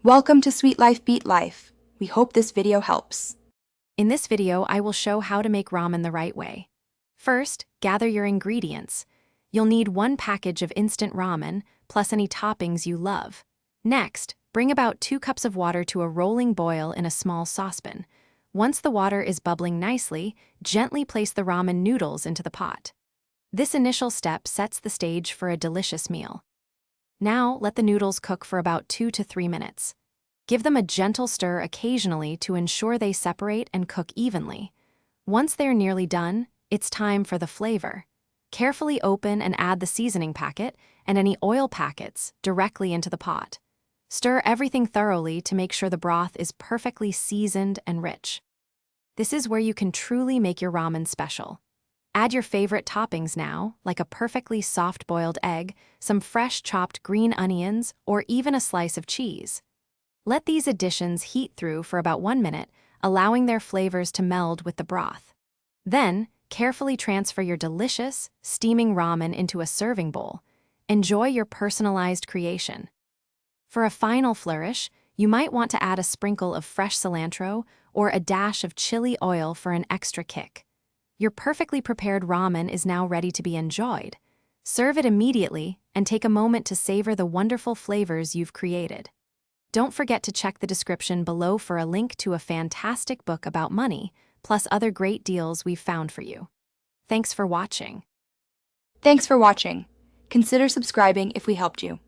Welcome to Sweet Life Beat Life. We hope this video helps. In this video, I will show how to make ramen the right way. First, gather your ingredients. You'll need 1 package of instant ramen, plus any toppings you love. Next, bring about 2 cups of water to a rolling boil in a small saucepan. Once the water is bubbling nicely, gently place the ramen noodles into the pot. This initial step sets the stage for a delicious meal. Now, let the noodles cook for about 2 to 3 minutes. Give them a gentle stir occasionally to ensure they separate and cook evenly. Once they're nearly done, it's time for the flavor. Carefully open and add the seasoning packet and any oil packets directly into the pot. Stir everything thoroughly to make sure the broth is perfectly seasoned and rich. This is where you can truly make your ramen special. Add your favorite toppings now, like a perfectly soft-boiled egg, some fresh chopped green onions, or even a slice of cheese. Let these additions heat through for about 1 minute, allowing their flavors to meld with the broth. Then, carefully transfer your delicious, steaming ramen into a serving bowl. Enjoy your personalized creation. For a final flourish, you might want to add a sprinkle of fresh cilantro or a dash of chili oil for an extra kick. Your perfectly prepared ramen is now ready to be enjoyed. Serve it immediately and take a moment to savor the wonderful flavors you've created. Don't forget to check the description below for a link to a fantastic book about money, plus other great deals we've found for you. Thanks for watching. Thanks for watching. Consider subscribing if we helped you.